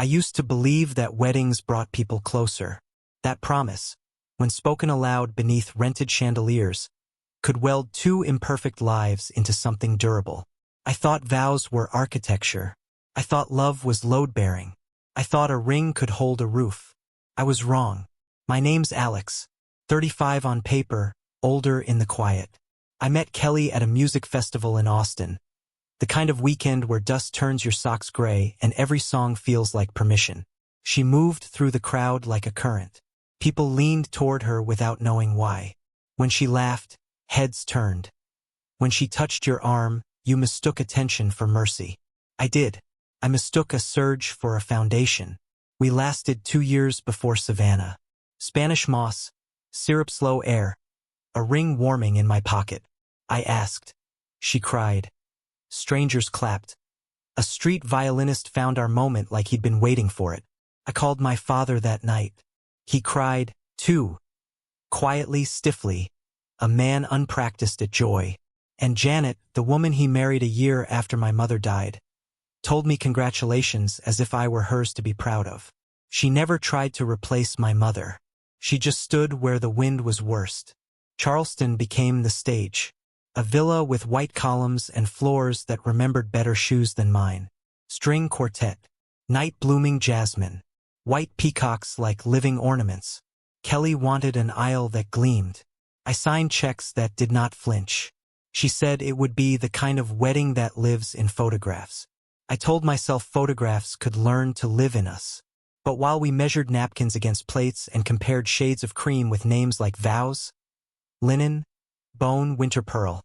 I used to believe that weddings brought people closer. That promise, when spoken aloud beneath rented chandeliers, could weld two imperfect lives into something durable. I thought vows were architecture. I thought love was load-bearing. I thought a ring could hold a roof. I was wrong. My name's Alex, 35 on paper, older in the quiet. I met Kelly at a music festival in Austin, the kind of weekend where dust turns your socks gray and every song feels like permission. She moved through the crowd like a current. People leaned toward her without knowing why. When she laughed, heads turned. When she touched your arm, you mistook attention for mercy. I did. I mistook a surge for a foundation. We lasted 2 years before Savannah. Spanish moss, syrup-slow air, a ring warming in my pocket. I asked. She cried. Strangers clapped. A street violinist found our moment like he'd been waiting for it. I called my father that night. He cried, too. Quietly, stiffly, a man unpracticed at joy. And Janet, the woman he married a year after my mother died, told me congratulations as if I were hers to be proud of. She never tried to replace my mother. She just stood where the wind was worst. Charleston became the stage. A villa with white columns and floors that remembered better shoes than mine. String quartet. Night-blooming jasmine. White peacocks like living ornaments. Kelly wanted an aisle that gleamed. I signed checks that did not flinch. She said it would be the kind of wedding that lives in photographs. I told myself photographs could learn to live in us. But while we measured napkins against plates and compared shades of cream with names like vows, linen, bone, winter pearl,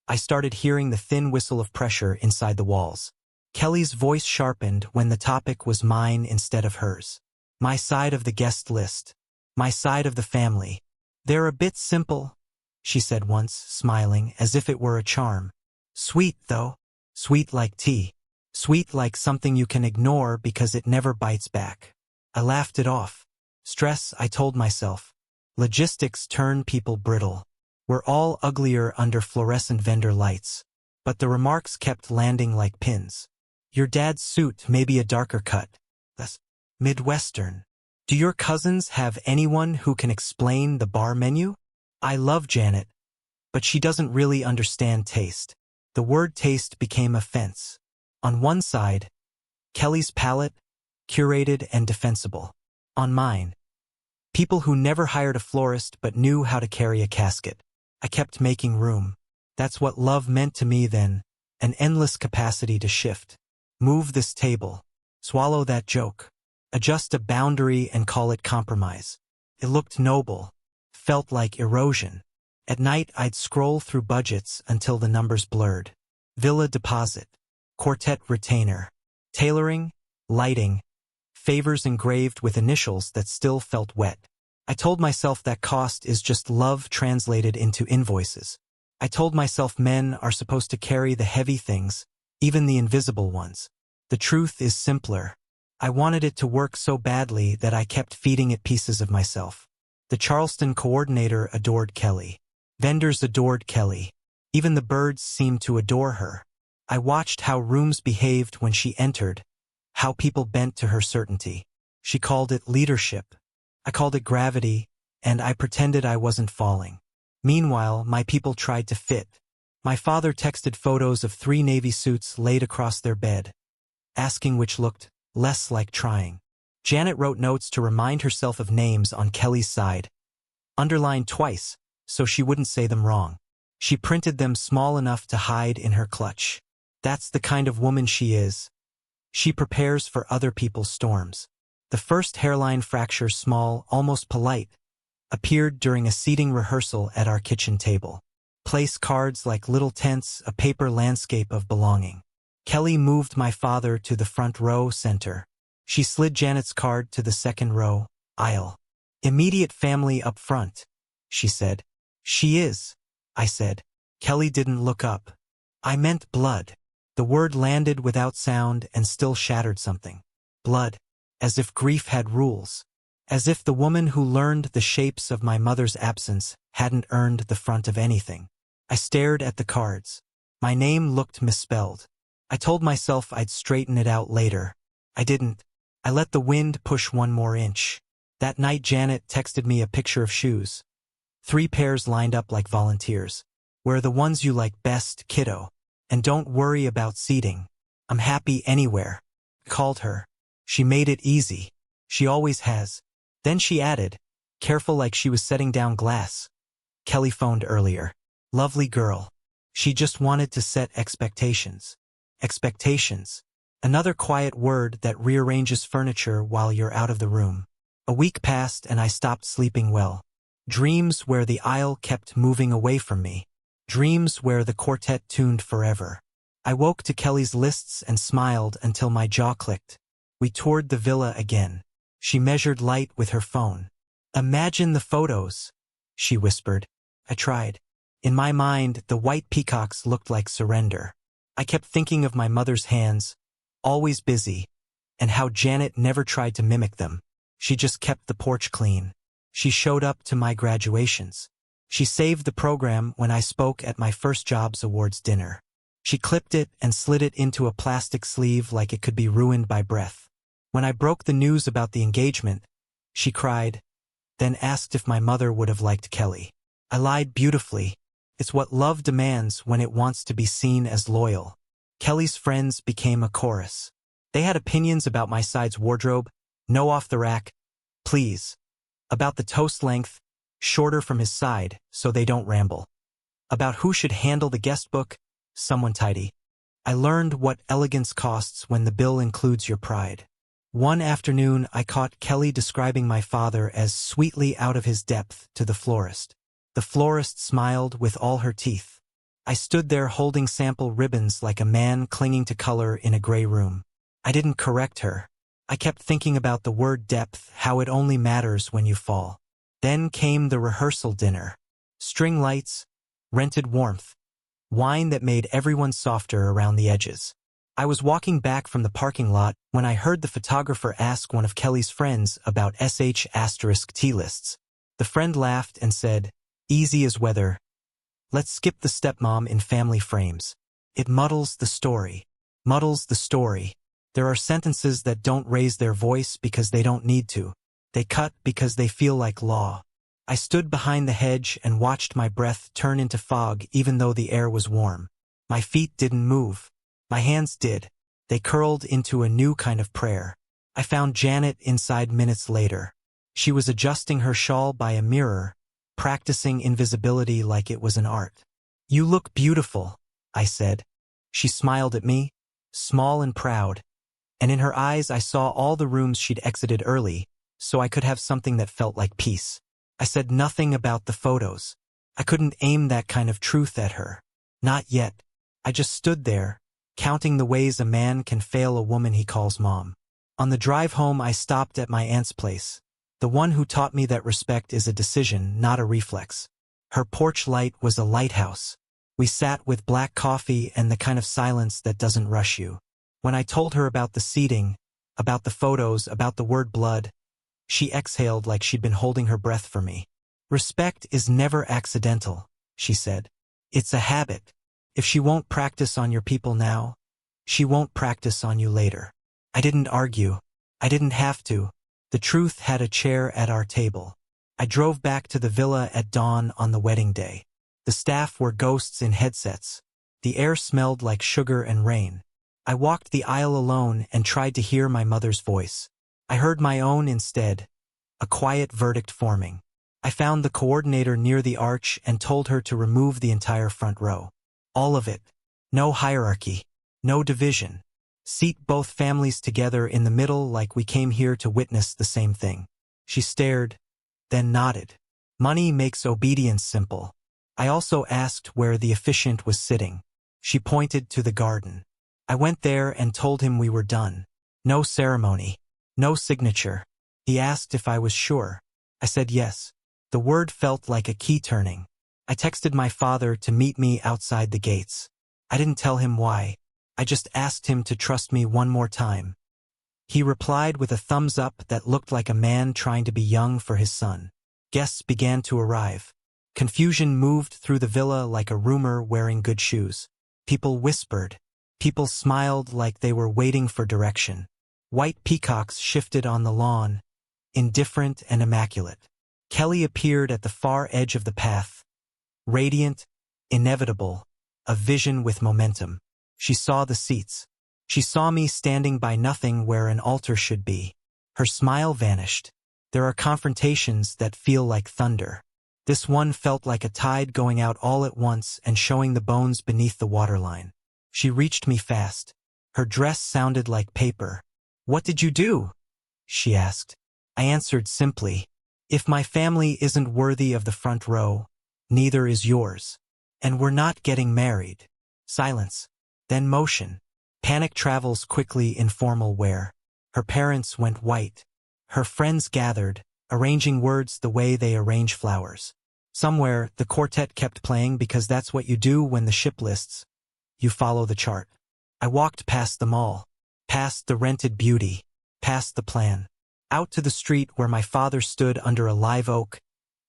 I started hearing the thin whistle of pressure inside the walls. Kelly's voice sharpened when the topic was mine instead of hers. My side of the guest list. My side of the family. They're a bit simple, she said once, smiling as if it were a charm. Sweet, though. Sweet like tea. Sweet like something you can ignore because it never bites back. I laughed it off. Stress, I told myself. Logistics turn people brittle. We're all uglier under fluorescent vendor lights. But the remarks kept landing like pins. Your dad's suit may be a darker cut. That's Midwestern. Do your cousins have anyone who can explain the bar menu? I love Janet, but she doesn't really understand taste. The word taste became a fence. On one side, Kelly's palate, curated and defensible. On mine, people who never hired a florist but knew how to carry a casket. I kept making room. That's what love meant to me then, an endless capacity to shift. Move this table. Swallow that joke. Adjust a boundary and call it compromise. It looked noble, felt like erosion. At night I'd scroll through budgets until the numbers blurred. Villa deposit. Quartet retainer. Tailoring, lighting, favors engraved with initials that still felt wet. I told myself that cost is just love translated into invoices. I told myself men are supposed to carry the heavy things, even the invisible ones. The truth is simpler. I wanted it to work so badly that I kept feeding it pieces of myself. The Charleston coordinator adored Kelly. Vendors adored Kelly. Even the birds seemed to adore her. I watched how rooms behaved when she entered, how people bent to her certainty. She called it leadership. I called it gravity, and I pretended I wasn't falling. Meanwhile, my people tried to fit. My father texted photos of 3 navy suits laid across their bed, asking which looked less like trying. Janet wrote notes to remind herself of names on Kelly's side, underlined twice, so she wouldn't say them wrong. She printed them small enough to hide in her clutch. That's the kind of woman she is. She prepares for other people's storms. The first hairline fracture, small, almost polite, appeared during a seating rehearsal at our kitchen table. Place cards like little tents, a paper landscape of belonging. Kelly moved my father to the front row center. She slid Janet's card to the second row, aisle. Immediate family up front, she said. She is, I said. Kelly didn't look up. I meant blood. The word landed without sound and still shattered something. Blood. As if grief had rules. As if the woman who learned the shapes of my mother's absence hadn't earned the front of anything. I stared at the cards. My name looked misspelled. I told myself I'd straighten it out later. I didn't. I let the wind push one more inch. That night Janet texted me a picture of shoes. 3 pairs lined up like volunteers. Wear the ones you like best, kiddo. And don't worry about seating. I'm happy anywhere. Called her. She made it easy. She always has. Then she added, careful, like she was setting down glass. Kelly phoned earlier. Lovely girl. She just wanted to set expectations. Expectations. Another quiet word that rearranges furniture while you're out of the room. A week passed and I stopped sleeping well. Dreams where the aisle kept moving away from me. Dreams where the quartet tuned forever. I woke to Kelly's lists and smiled until my jaw clicked. We toured the villa again. She measured light with her phone. Imagine the photos, she whispered. I tried. In my mind, the white peacocks looked like surrender. I kept thinking of my mother's hands, always busy, and how Janet never tried to mimic them. She just kept the porch clean. She showed up to my graduations. She saved the program when I spoke at my first jobs awards dinner. She clipped it and slid it into a plastic sleeve like it could be ruined by breath. When I broke the news about the engagement, she cried, then asked if my mother would have liked Kelly. I lied beautifully. It's what love demands when it wants to be seen as loyal. Kelly's friends became a chorus. They had opinions about my side's wardrobe, no off the rack, please. About the toast length, shorter from his side, so they don't ramble. About who should handle the guest book, someone tidy. I learned what elegance costs when the bill includes your pride. One afternoon, I caught Kelly describing my father as sweetly out of his depth to the florist. The florist smiled with all her teeth. I stood there holding sample ribbons like a man clinging to color in a gray room. I didn't correct her. I kept thinking about the word depth, how it only matters when you fall. Then came the rehearsal dinner. String lights, rented warmth, wine that made everyone softer around the edges. I was walking back from the parking lot when I heard the photographer ask one of Kelly's friends about *T lists. The friend laughed and said, easy as weather. Let's skip the stepmom in family frames. It muddles the story. Muddles the story. There are sentences that don't raise their voice because they don't need to. They cut because they feel like law. I stood behind the hedge and watched my breath turn into fog even though the air was warm. My feet didn't move. My hands did. They curled into a new kind of prayer. I found Janet inside minutes later. She was adjusting her shawl by a mirror, practicing invisibility like it was an art. You look beautiful, I said. She smiled at me, small and proud, and in her eyes I saw all the rooms she'd exited early, so I could have something that felt like peace. I said nothing about the photos. I couldn't aim that kind of truth at her. Not yet. I just stood there, counting the ways a man can fail a woman he calls mom. On the drive home I stopped at my aunt's place, the one who taught me that respect is a decision, not a reflex. Her porch light was a lighthouse. We sat with black coffee and the kind of silence that doesn't rush you. When I told her about the seating, about the photos, about the word blood, she exhaled like she'd been holding her breath for me. Respect is never accidental, she said. It's a habit. If she won't practice on your people now, she won't practice on you later. I didn't argue. I didn't have to. The truth had a chair at our table. I drove back to the villa at dawn on the wedding day. The staff were ghosts in headsets. The air smelled like sugar and rain. I walked the aisle alone and tried to hear my mother's voice. I heard my own instead, a quiet verdict forming. I found the coordinator near the arch and told her to remove the entire front row. All of it. No hierarchy. No division. Seat both families together in the middle like we came here to witness the same thing. She stared, then nodded. Money makes obedience simple. I also asked where the officiant was sitting. She pointed to the garden. I went there and told him we were done. No ceremony. No signature. He asked if I was sure. I said yes. The word felt like a key turning. I texted my father to meet me outside the gates. I didn't tell him why. I just asked him to trust me one more time. He replied with a thumbs up that looked like a man trying to be young for his son. Guests began to arrive. Confusion moved through the villa like a rumor wearing good shoes. People whispered. People smiled like they were waiting for direction. White peacocks shifted on the lawn, indifferent and immaculate. Kelly appeared at the far edge of the path, radiant, inevitable, a vision with momentum. She saw the seats. She saw me standing by nothing where an altar should be. Her smile vanished. There are confrontations that feel like thunder. This one felt like a tide going out all at once and showing the bones beneath the waterline. She reached me fast. Her dress sounded like paper. "What did you do?" she asked. I answered simply, "If my family isn't worthy of the front row, neither is yours. And we're not getting married." Silence. Then motion. Panic travels quickly in formal wear. Her parents went white. Her friends gathered, arranging words the way they arrange flowers. Somewhere, the quartet kept playing because that's what you do when the ship lists. You follow the chart. I walked past them all. Past the rented beauty. Past the plan. Out to the street where my father stood under a live oak,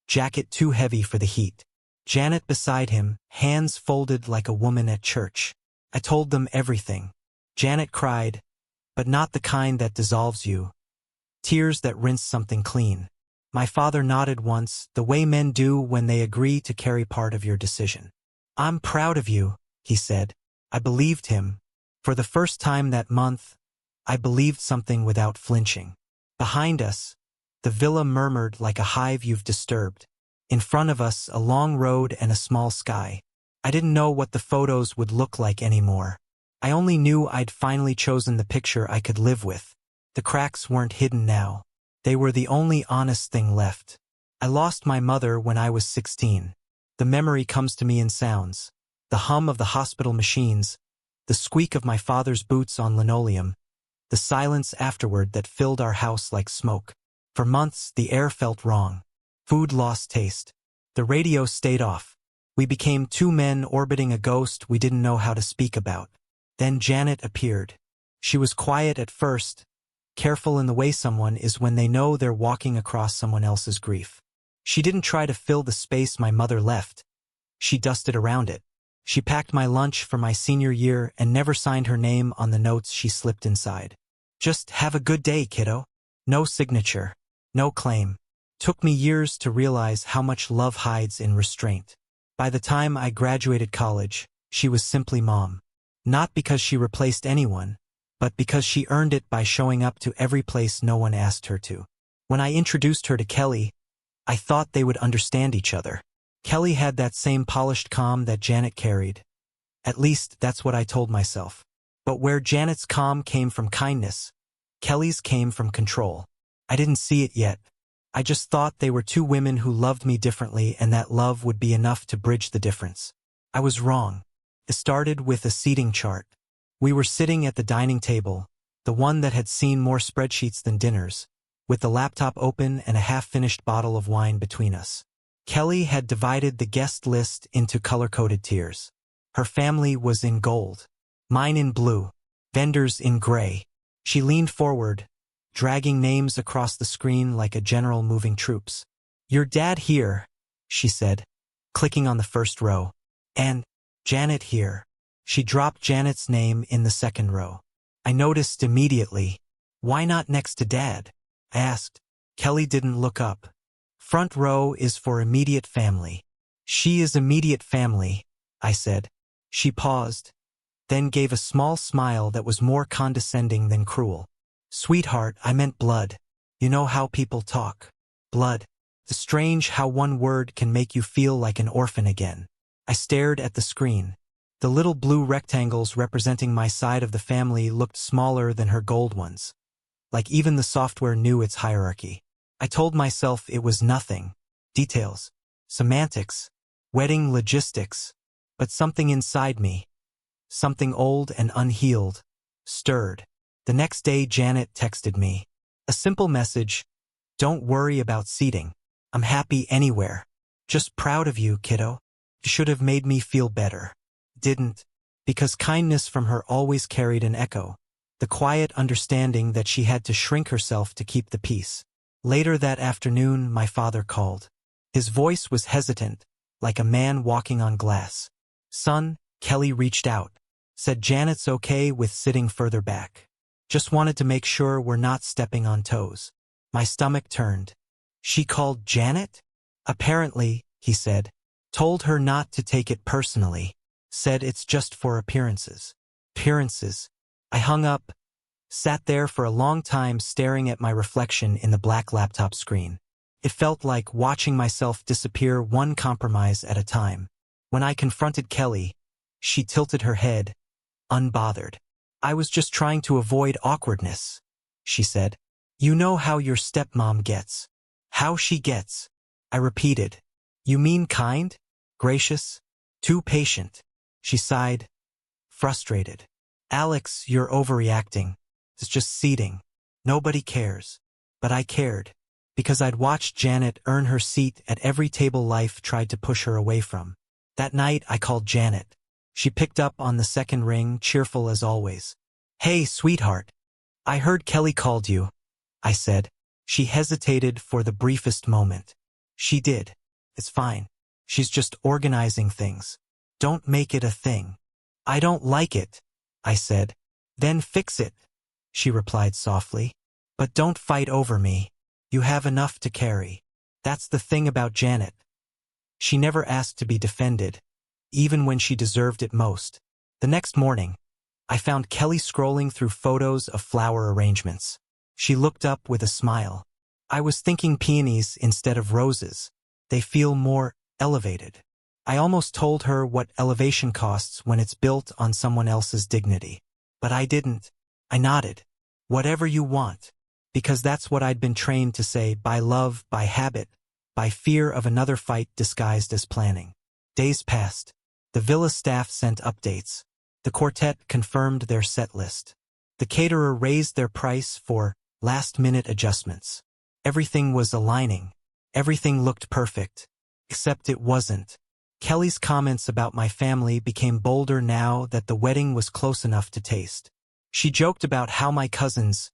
jacket too heavy for the heat. Janet beside him, hands folded like a woman at church. I told them everything. Janet cried, but not the kind that dissolves you. Tears that rinse something clean. My father nodded once, the way men do when they agree to carry part of your decision. "I'm proud of you," he said. I believed him. For the first time that month, I believed something without flinching. Behind us, the villa murmured like a hive you've disturbed. In front of us, a long road and a small sky. I didn't know what the photos would look like anymore. I only knew I'd finally chosen the picture I could live with. The cracks weren't hidden now. They were the only honest thing left. I lost my mother when I was 16. The memory comes to me in sounds. The hum of the hospital machines, the squeak of my father's boots on linoleum, the silence afterward that filled our house like smoke. For months, the air felt wrong. Food lost taste. The radio stayed off. We became two men orbiting a ghost we didn't know how to speak about. Then Janet appeared. She was quiet at first, careful in the way someone is when they know they're walking across someone else's grief. She didn't try to fill the space my mother left. She dusted around it. She packed my lunch for my senior year and never signed her name on the notes she slipped inside. "Just have a good day, kiddo." No signature. No claim. Took me years to realize how much love hides in restraint. By the time I graduated college, she was simply mom. Not because she replaced anyone, but because she earned it by showing up to every place no one asked her to. When I introduced her to Kelly, I thought they would understand each other. Kelly had that same polished calm that Janet carried. At least, that's what I told myself. But where Janet's calm came from kindness, Kelly's came from control. I didn't see it yet. I just thought they were two women who loved me differently and that love would be enough to bridge the difference. I was wrong. It started with a seating chart. We were sitting at the dining table, the one that had seen more spreadsheets than dinners, with the laptop open and a half-finished bottle of wine between us. Kelly had divided the guest list into color-coded tiers. Her family was in gold, mine in blue, vendors in gray. She leaned forward, dragging names across the screen like a general moving troops. "Your dad here," she said, clicking on the first row. "And Janet here." She dropped Janet's name in the second row. I noticed immediately. "Why not next to Dad?" I asked. Kelly didn't look up. "Front row is for immediate family." "She is immediate family," I said. She paused, then gave a small smile that was more condescending than cruel. "Sweetheart, I meant blood. You know how people talk. Blood. It's strange how one word can make you feel like an orphan again." I stared at the screen. The little blue rectangles representing my side of the family looked smaller than her gold ones. Like even the software knew its hierarchy. I told myself it was nothing. Details. Semantics. Wedding logistics. But something inside me, something old and unhealed, stirred. The next day Janet texted me. A simple message. "Don't worry about seating. I'm happy anywhere. Just proud of you, kiddo. You should have made me feel better." Didn't. Because kindness from her always carried an echo. The quiet understanding that she had to shrink herself to keep the peace. Later that afternoon, my father called. His voice was hesitant, like a man walking on glass. "Son," Kelly reached out. Said Janet's okay with sitting further back. Just wanted to make sure we're not stepping on toes. My stomach turned. She called Janet? Apparently, he said. Told her not to take it personally. Said it's just for appearances. Appearances. I hung up, sat there for a long time staring at my reflection in the black laptop screen. It felt like watching myself disappear one compromise at a time. When I confronted Kelly, she tilted her head, unbothered. I was just trying to avoid awkwardness, she said. You know how your stepmom gets. How she gets. I repeated. You mean kind? Gracious? Too patient. She sighed, frustrated. Alex, you're overreacting. It's just seating. Nobody cares. But I cared. Because I'd watched Janet earn her seat at every table life tried to push her away from. That night, I called Janet. She picked up on the second ring, cheerful as always. Hey, sweetheart. I heard Kelly called you, I said. She hesitated for the briefest moment. She did. It's fine. She's just organizing things. Don't make it a thing. I don't like it, I said. Then fix it, she replied softly. But don't fight over me. You have enough to carry. That's the thing about Janet. She never asked to be defended, even when she deserved it most. The next morning, I found Kelly scrolling through photos of flower arrangements. She looked up with a smile. I was thinking peonies instead of roses. They feel more elevated. I almost told her what elevation costs when it's built on someone else's dignity. But I didn't. I nodded. Whatever you want. Because that's what I'd been trained to say, by love, by habit, by fear of another fight disguised as planning. Days passed. The villa staff sent updates. The quartet confirmed their set list. The caterer raised their price for last-minute adjustments. Everything was aligning. Everything looked perfect. Except it wasn't. Kelly's comments about my family became bolder now that the wedding was close enough to taste. She joked about how my cousins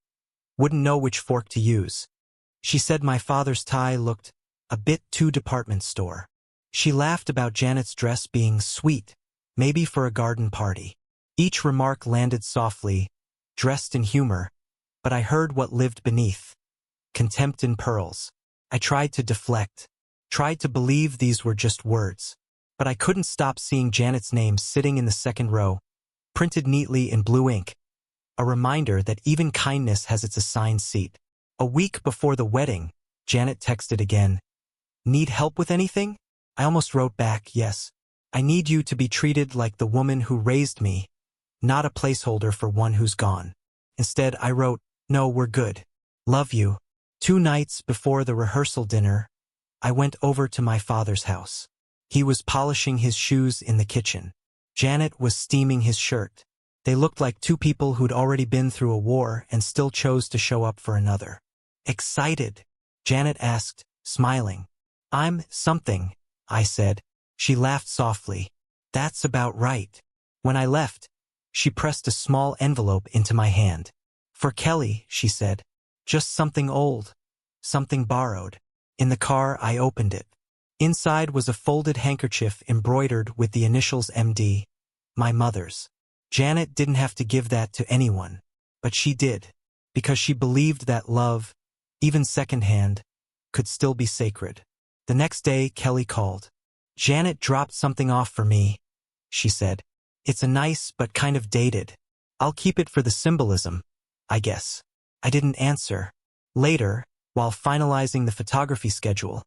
wouldn't know which fork to use. She said my father's tie looked a bit too department store. She laughed about Janet's dress being sweet, maybe for a garden party. Each remark landed softly, dressed in humor, but I heard what lived beneath. Contempt in pearls. I tried to deflect, tried to believe these were just words. But I couldn't stop seeing Janet's name sitting in the second row, printed neatly in blue ink. A reminder that even kindness has its assigned seat. A week before the wedding, Janet texted again. Need help with anything? I almost wrote back, yes. I need you to be treated like the woman who raised me, not a placeholder for one who's gone. Instead, I wrote, no, we're good. Love you. 2 nights before the rehearsal dinner, I went over to my father's house. He was polishing his shoes in the kitchen. Janet was steaming his shirt. They looked like 2 people who'd already been through a war and still chose to show up for another. Excited? Janet asked, smiling. I'm something, I said. She laughed softly. That's about right. When I left, she pressed a small envelope into my hand. For Kelly, she said. Just something old. Something borrowed. In the car, I opened it. Inside was a folded handkerchief embroidered with the initials MD, my mother's. Janet didn't have to give that to anyone, but she did, because she believed that love, even secondhand, could still be sacred. The next day, Kelly called. Janet dropped something off for me, she said. It's a nice but kind of dated. I'll keep it for the symbolism, I guess. I didn't answer. Later, while finalizing the photography schedule,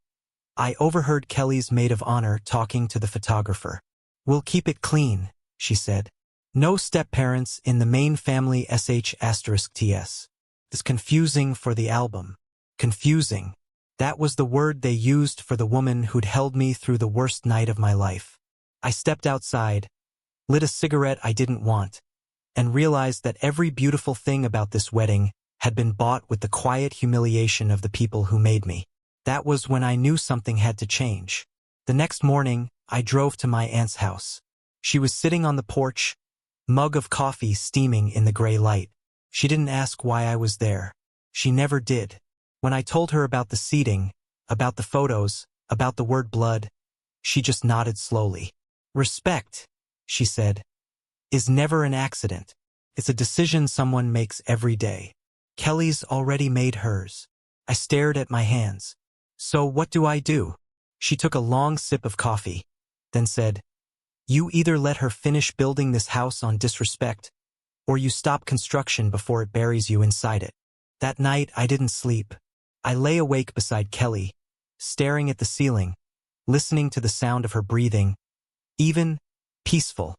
I overheard Kelly's maid of honor talking to the photographer. We'll keep it clean, she said. No step-parents in the main family sh*ts. It's confusing for the album. Confusing. That was the word they used for the woman who'd held me through the worst night of my life. I stepped outside, lit a cigarette I didn't want, and realized that every beautiful thing about this wedding had been bought with the quiet humiliation of the people who made me. That was when I knew something had to change. The next morning, I drove to my aunt's house. She was sitting on the porch, mug of coffee steaming in the gray light. She didn't ask why I was there. She never did. When I told her about the seating, about the photos, about the word blood, she just nodded slowly. Respect, she said, is never an accident. It's a decision someone makes every day. Kelly's already made hers. I stared at my hands. So what do I do? She took a long sip of coffee, then said, "You either let her finish building this house on disrespect, or you stop construction before it buries you inside it." That night, I didn't sleep. I lay awake beside Kelly, staring at the ceiling, listening to the sound of her breathing, even peaceful,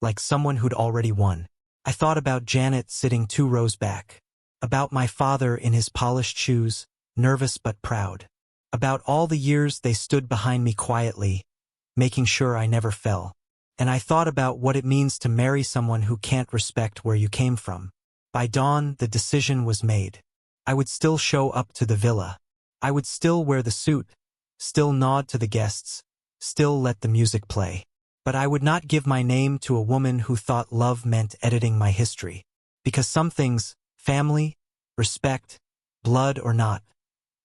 like someone who'd already won. I thought about Janet sitting 2 rows back, about my father in his polished shoes, nervous but proud, about all the years they stood behind me quietly, making sure I never fell. And I thought about what it means to marry someone who can't respect where you came from. By dawn, the decision was made. I would still show up to the villa. I would still wear the suit, still nod to the guests, still let the music play. But I would not give my name to a woman who thought love meant editing my history. Because some things, family, respect, blood or not,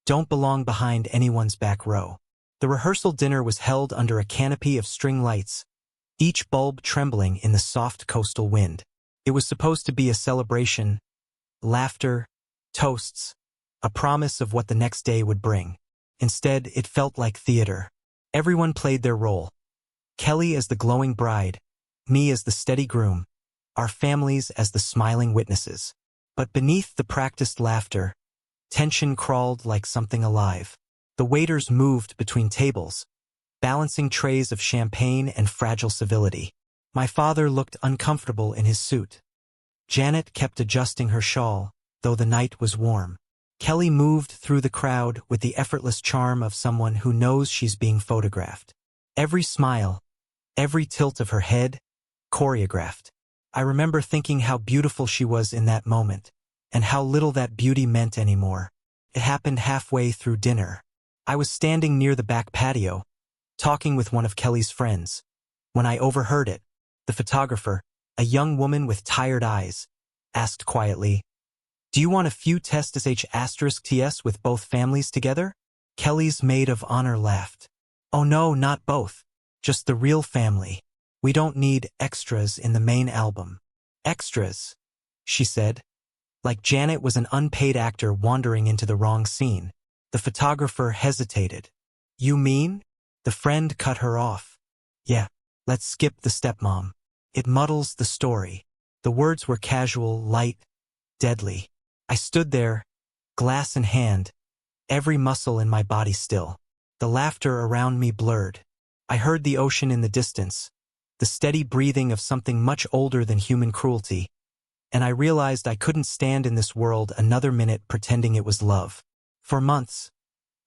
don't belong behind anyone's back row. The rehearsal dinner was held under a canopy of string lights, each bulb trembling in the soft coastal wind. It was supposed to be a celebration, laughter, toasts, a promise of what the next day would bring. Instead, it felt like theater. Everyone played their role. Kelly as the glowing bride, me as the steady groom, our families as the smiling witnesses. But beneath the practiced laughter, tension crawled like something alive. The waiters moved between tables, balancing trays of champagne and fragile civility. My father looked uncomfortable in his suit. Janet kept adjusting her shawl, though the night was warm. Kelly moved through the crowd with the effortless charm of someone who knows she's being photographed. Every smile, every tilt of her head, choreographed. I remember thinking how beautiful she was in that moment, and how little that beauty meant anymore. It happened halfway through dinner. I was standing near the back patio, talking with one of Kelly's friends, when I overheard it. The photographer, a young woman with tired eyes, asked quietly, "Do you want a few tests **TS with both families together?" Kelly's maid of honor laughed. "Oh no, not both. Just the real family. We don't need extras in the main album." "Extras," she said, like Janet was an unpaid actor wandering into the wrong scene. The photographer hesitated. "You mean?" The friend cut her off. "Yeah, let's skip the stepmom. It muddles the story." The words were casual, light, deadly. I stood there, glass in hand, every muscle in my body still. The laughter around me blurred. I heard the ocean in the distance, the steady breathing of something much older than human cruelty, and I realized I couldn't stand in this world another minute pretending it was love. For months,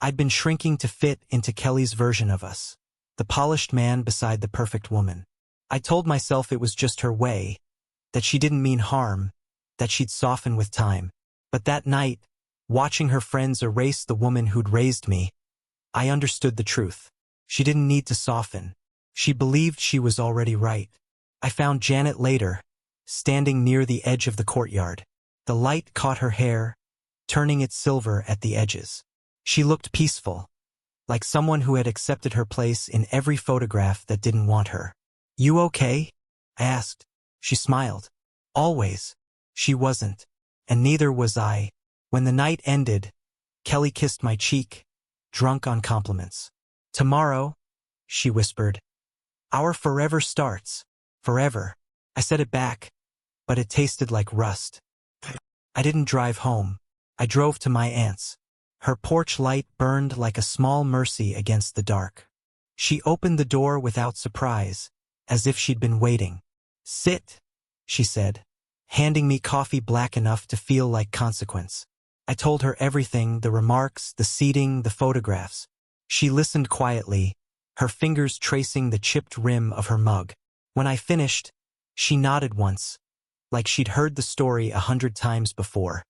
I'd been shrinking to fit into Kelly's version of us, the polished man beside the perfect woman. I told myself it was just her way, that she didn't mean harm, that she'd soften with time. But that night, watching her friends erase the woman who'd raised me, I understood the truth. She didn't need to soften. She believed she was already right. I found Janet later, standing near the edge of the courtyard. The light caught her hair, turning it silver at the edges. She looked peaceful, like someone who had accepted her place in every photograph that didn't want her. "You okay?" I asked. She smiled. Always. She wasn't, and neither was I. When the night ended, Kelly kissed my cheek, drunk on compliments. "Tomorrow," she whispered, "our forever starts. Forever." I said it back, but it tasted like rust. I didn't drive home. I drove to my aunt's. Her porch light burned like a small mercy against the dark. She opened the door without surprise, as if she'd been waiting. "Sit," she said, handing me coffee black enough to feel like consequence. I told her everything, the remarks, the seating, the photographs. She listened quietly, her fingers tracing the chipped rim of her mug. When I finished, she nodded once, like she'd heard the story 100 times before.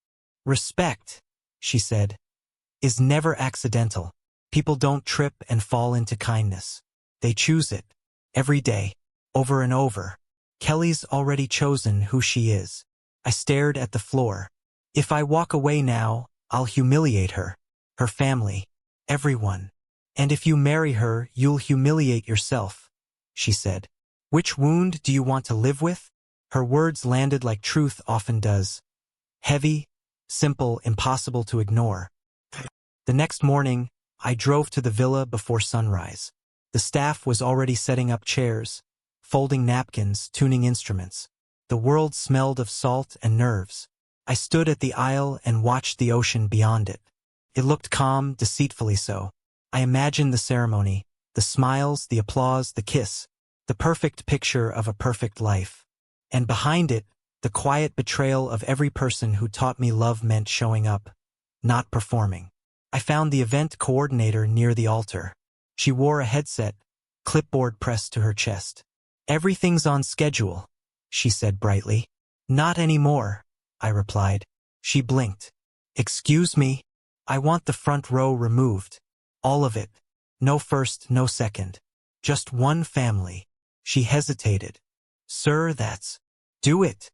"Respect," she said, "is never accidental. People don't trip and fall into kindness. They choose it, every day, over and over. Kelly's already chosen who she is." I stared at the floor. "If I walk away now, I'll humiliate her, her family, everyone. And if you marry her, you'll humiliate yourself," she said. "Which wound do you want to live with?" Her words landed like truth often does. Heavy, simple, impossible to ignore. The next morning, I drove to the villa before sunrise. The staff was already setting up chairs, folding napkins, tuning instruments. The world smelled of salt and nerves. I stood at the aisle and watched the ocean beyond it. It looked calm, deceitfully so. I imagined the ceremony, the smiles, the applause, the kiss, the perfect picture of a perfect life. And behind it, the quiet betrayal of every person who taught me love meant showing up, not performing. I found the event coordinator near the altar. She wore a headset, clipboard pressed to her chest. "Everything's on schedule," she said brightly. "Not anymore," I replied. She blinked. "Excuse me? I want the front row removed. All of it. No first, no second. Just one family." She hesitated. "Sir, that's—" "Do it,"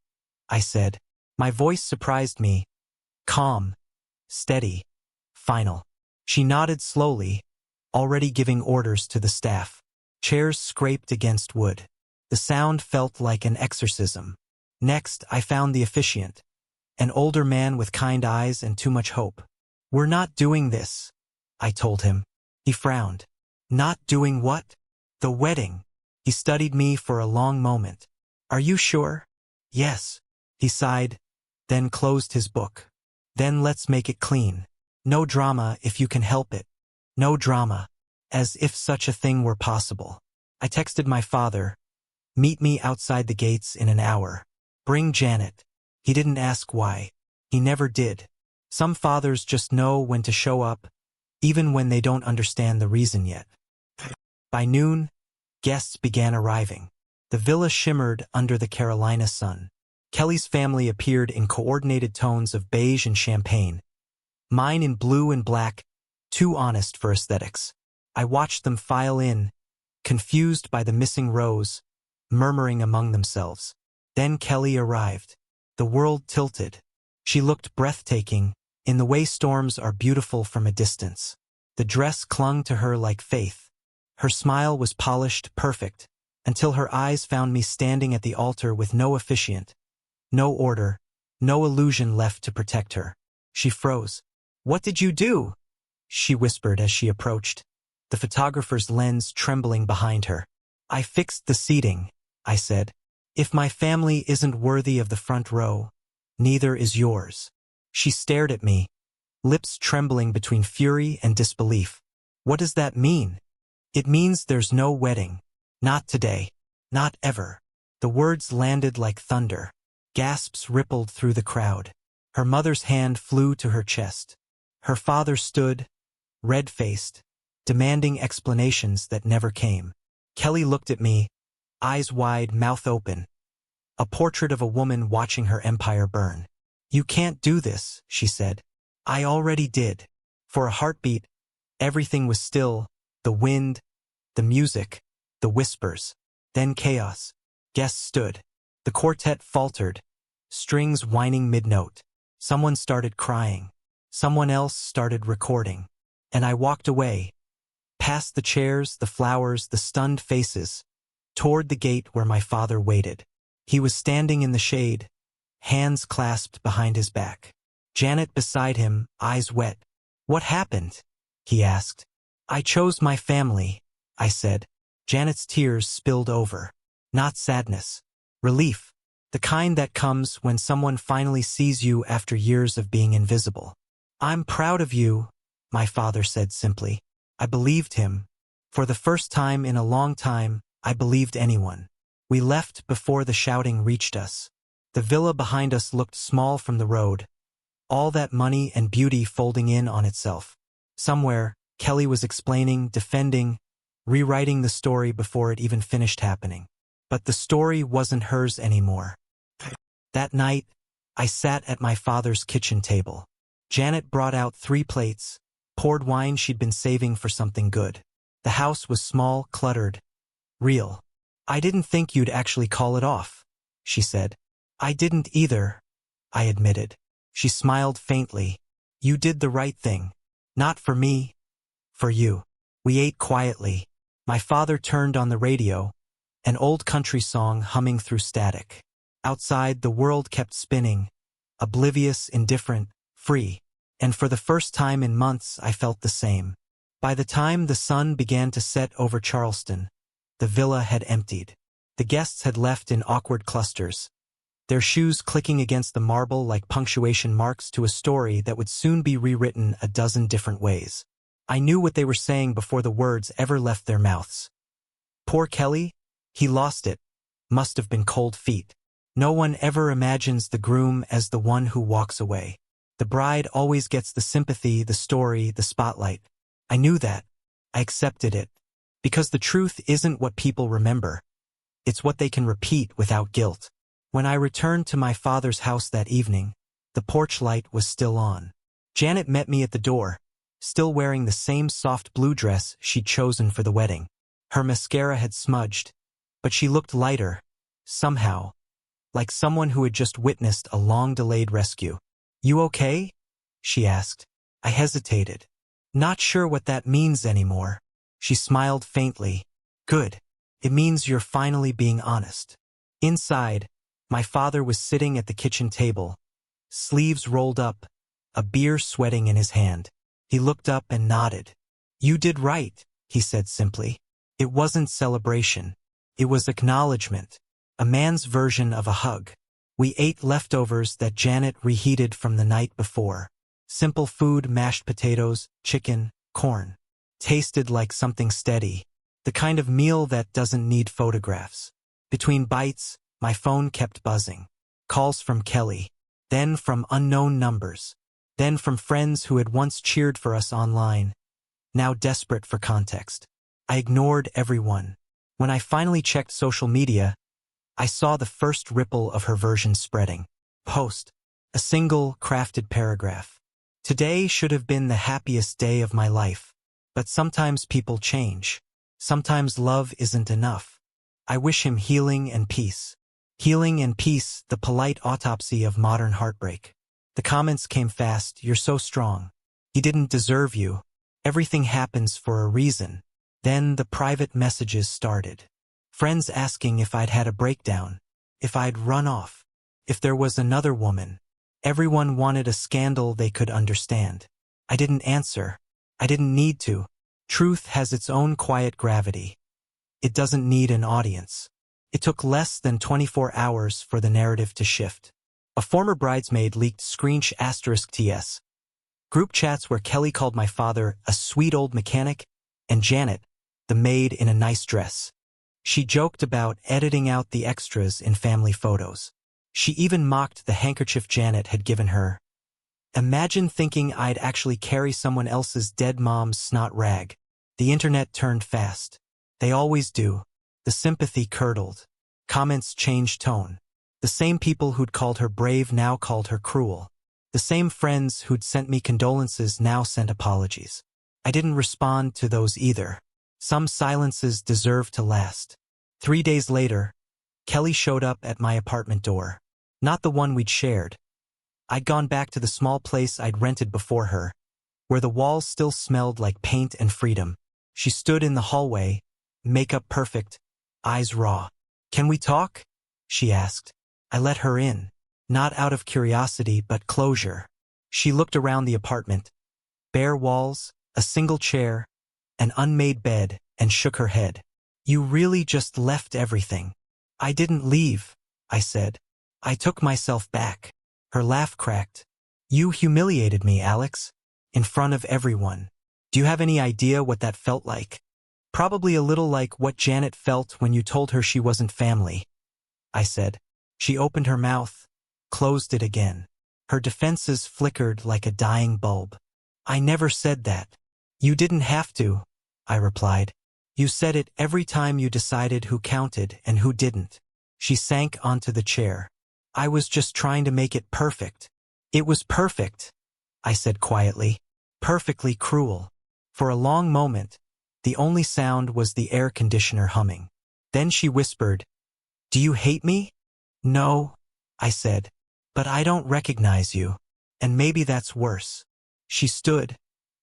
I said. My voice surprised me. Calm, steady, final. She nodded slowly, already giving orders to the staff. Chairs scraped against wood. The sound felt like an exorcism. Next, I found the officiant, an older man with kind eyes and too much hope. "We're not doing this," I told him. He frowned. "Not doing what?" "The wedding." He studied me for a long moment. "Are you sure?" "Yes." He sighed, then closed his book. "Then let's make it clean. No drama if you can help it. No drama." As if such a thing were possible. I texted my father, "Meet me outside the gates in an hour. Bring Janet." He didn't ask why. He never did. Some fathers just know when to show up, even when they don't understand the reason yet. By noon, guests began arriving. The villa shimmered under the Carolina sun. Kelly's family appeared in coordinated tones of beige and champagne. Mine in blue and black, too honest for aesthetics. I watched them file in, confused by the missing rows, murmuring among themselves. Then Kelly arrived. The world tilted. She looked breathtaking, in the way storms are beautiful from a distance. The dress clung to her like faith. Her smile was polished, perfect, until her eyes found me standing at the altar with no officiant, no order, no illusion left to protect her. She froze. "What did you do?" she whispered as she approached, the photographer's lens trembling behind her. "I fixed the seating," I said. "If my family isn't worthy of the front row, neither is yours." She stared at me, lips trembling between fury and disbelief. "What does that mean?" "It means there's no wedding. Not today. Not ever." The words landed like thunder. Gasps rippled through the crowd. Her mother's hand flew to her chest. Her father stood, red-faced, demanding explanations that never came. Kelly looked at me, eyes wide, mouth open. A portrait of a woman watching her empire burn. "You can't do this," she said. "I already did." For a heartbeat, everything was still, the wind, the music, the whispers. Then chaos. Guests stood. The quartet faltered, strings whining mid-note. Someone started crying. Someone else started recording. And I walked away, past the chairs, the flowers, the stunned faces, toward the gate where my father waited. He was standing in the shade, hands clasped behind his back. Janet beside him, eyes wet. "What happened?" he asked. "I chose my family," I said. Janet's tears spilled over. Not sadness. Relief. The kind that comes when someone finally sees you after years of being invisible. "I'm proud of you," my father said simply. I believed him. For the first time in a long time, I believed anyone. We left before the shouting reached us. The villa behind us looked small from the road, all that money and beauty folding in on itself. Somewhere, Kelly was explaining, defending, rewriting the story before it even finished happening. But the story wasn't hers anymore. That night, I sat at my father's kitchen table. Janet brought out 3 plates, poured wine she'd been saving for something good. The house was small, cluttered, real. "I didn't think you'd actually call it off," she said. "I didn't either," I admitted. She smiled faintly. "You did the right thing. Not for me, for you." We ate quietly. My father turned on the radio, an old country song humming through static. Outside, the world kept spinning, oblivious, indifferent, free. And for the first time in months, I felt the same. By the time the sun began to set over Charleston, the villa had emptied. The guests had left in awkward clusters, their shoes clicking against the marble like punctuation marks to a story that would soon be rewritten a dozen different ways. I knew what they were saying before the words ever left their mouths. Poor Kelly? He lost it. Must have been cold feet. No one ever imagines the groom as the one who walks away. The bride always gets the sympathy, the story, the spotlight. I knew that. I accepted it. Because the truth isn't what people remember. It's what they can repeat without guilt. When I returned to my father's house that evening, the porch light was still on. Janet met me at the door, still wearing the same soft blue dress she'd chosen for the wedding. Her mascara had smudged, but she looked lighter, somehow, like someone who had just witnessed a long-delayed rescue. "You okay?" she asked. I hesitated. "Not sure what that means anymore." She smiled faintly. "Good. It means you're finally being honest." Inside, my father was sitting at the kitchen table, sleeves rolled up, a beer sweating in his hand. He looked up and nodded. "You did right," he said simply. It wasn't celebration. It was acknowledgement, a man's version of a hug. We ate leftovers that Janet reheated from the night before. Simple food, mashed potatoes, chicken, corn. Tasted like something steady, the kind of meal that doesn't need photographs. Between bites, my phone kept buzzing. Calls from Kelly, then from unknown numbers, then from friends who had once cheered for us online, now desperate for context. I ignored everyone. When I finally checked social media, I saw the first ripple of her version spreading. Post. A single, crafted paragraph. "Today should have been the happiest day of my life. But sometimes people change. Sometimes love isn't enough. I wish him healing and peace." Healing and peace, the polite autopsy of modern heartbreak. The comments came fast. "You're so strong. He didn't deserve you. Everything happens for a reason." Then the private messages started. Friends asking if I'd had a breakdown, if I'd run off, if there was another woman. Everyone wanted a scandal they could understand. I didn't answer. I didn't need to. Truth has its own quiet gravity. It doesn't need an audience. It took less than 24 hours for the narrative to shift. A former bridesmaid leaked *TS. Group chats where Kelly called my father a sweet old mechanic and Janet, the maid in a nice dress. She joked about editing out the extras in family photos. She even mocked the handkerchief Janet had given her. Imagine thinking I'd actually carry someone else's dead mom's snot rag. The internet turned fast. They always do. The sympathy curdled. Comments changed tone. The same people who'd called her brave now called her cruel. The same friends who'd sent me condolences now sent apologies. I didn't respond to those either. Some silences deserve to last. 3 days later, Kelly showed up at my apartment door. Not the one we'd shared. I'd gone back to the small place I'd rented before her, where the walls still smelled like paint and freedom. She stood in the hallway, makeup perfect, eyes raw. "Can we talk?" she asked. I let her in, not out of curiosity but closure. She looked around the apartment. Bare walls, a single chair, an unmade bed, and shook her head. "You really just left everything." "I didn't leave," I said. "I took myself back." Her laugh cracked. "You humiliated me, Alex. In front of everyone. Do you have any idea what that felt like?" "Probably a little like what Janet felt when you told her she wasn't family," I said. She opened her mouth, closed it again. Her defenses flickered like a dying bulb. "I never said that." "You didn't have to," I replied. "You said it every time you decided who counted and who didn't." She sank onto the chair. "I was just trying to make it perfect." "It was perfect," I said quietly. "Perfectly cruel." For a long moment, the only sound was the air conditioner humming. Then she whispered, "Do you hate me?" "No," I said, "but I don't recognize you. And maybe that's worse." She stood,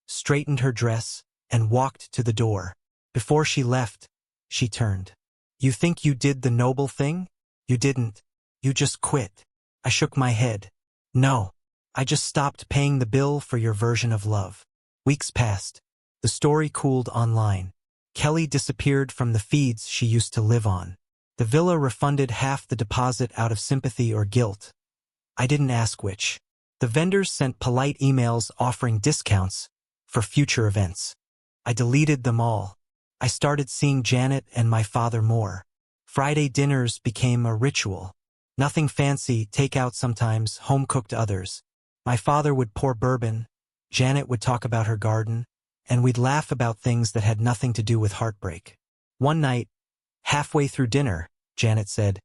straightened her dress, and walked to the door. Before she left, she turned. "You think you did the noble thing? You didn't. You just quit. I shook my head. No. I just stopped paying the bill for your version of love. Weeks passed. The story cooled online. Kelly disappeared from the feeds she used to live on. The villa refunded half the deposit out of sympathy or guilt. I didn't ask which. The vendors sent polite emails offering discounts for future events. I deleted them all. I started seeing Janet and my father more. Friday dinners became a ritual. Nothing fancy, takeout sometimes, home-cooked others. My father would pour bourbon, Janet would talk about her garden, and we'd laugh about things that had nothing to do with heartbreak. One night, halfway through dinner, Janet said,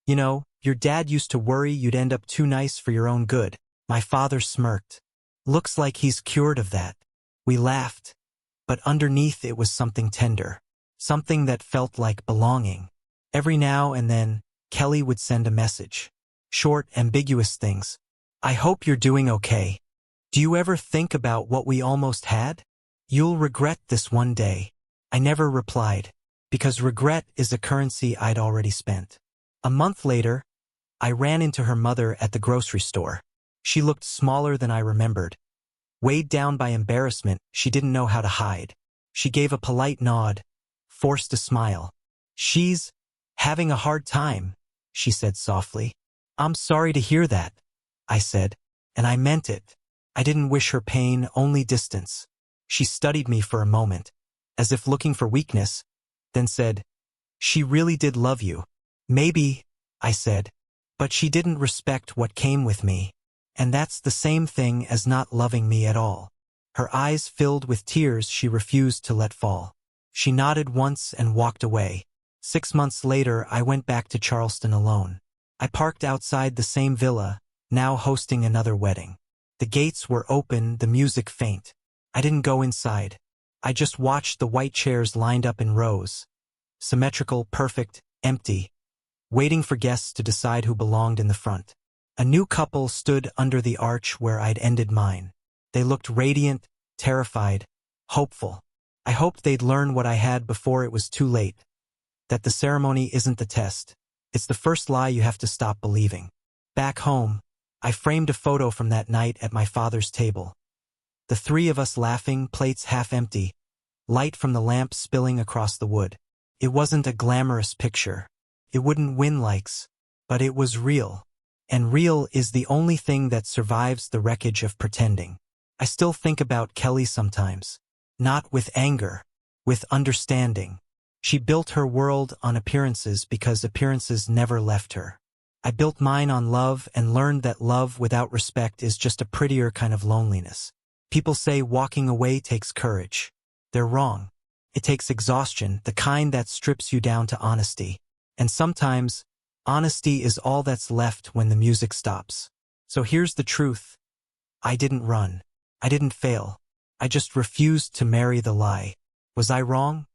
"You know, your dad used to worry you'd end up too nice for your own good." My father smirked. "Looks like he's cured of that." We laughed, but underneath it was something tender, something that felt like belonging. Every now and then, Kelly would send a message. Short, ambiguous things. "I hope you're doing okay. Do you ever think about what we almost had? You'll regret this one day." I never replied, because regret is a currency I'd already spent. A month later, I ran into her mother at the grocery store. She looked smaller than I remembered. Weighed down by embarrassment, she didn't know how to hide. She gave a polite nod, forced a smile. "She's having a hard time," she said softly. "I'm sorry to hear that," I said, and I meant it. I didn't wish her pain, only distance. She studied me for a moment, as if looking for weakness, then said, "She really did love you." "Maybe," I said, "but she didn't respect what came with me. And that's the same thing as not loving me at all." Her eyes filled with tears she refused to let fall. She nodded once and walked away. 6 months later, I went back to Charleston alone. I parked outside the same villa, now hosting another wedding. The gates were open, the music faint. I didn't go inside. I just watched the white chairs lined up in rows. Symmetrical, perfect, empty, waiting for guests to decide who belonged in the front. A new couple stood under the arch where I'd ended mine. They looked radiant, terrified, hopeful. I hoped they'd learn what I had before it was too late. That the ceremony isn't the test. It's the first lie you have to stop believing. Back home, I framed a photo from that night at my father's table. The three of us laughing, plates half empty, light from the lamp spilling across the wood. It wasn't a glamorous picture. It wouldn't win likes, but it was real. And real is the only thing that survives the wreckage of pretending. I still think about Kelly sometimes. Not with anger, with understanding. She built her world on appearances because appearances never left her. I built mine on love and learned that love without respect is just a prettier kind of loneliness. People say walking away takes courage. They're wrong. It takes exhaustion, the kind that strips you down to honesty. And sometimes, honesty is all that's left when the music stops. So here's the truth. I didn't run. I didn't fail. I just refused to marry the lie. Was I wrong?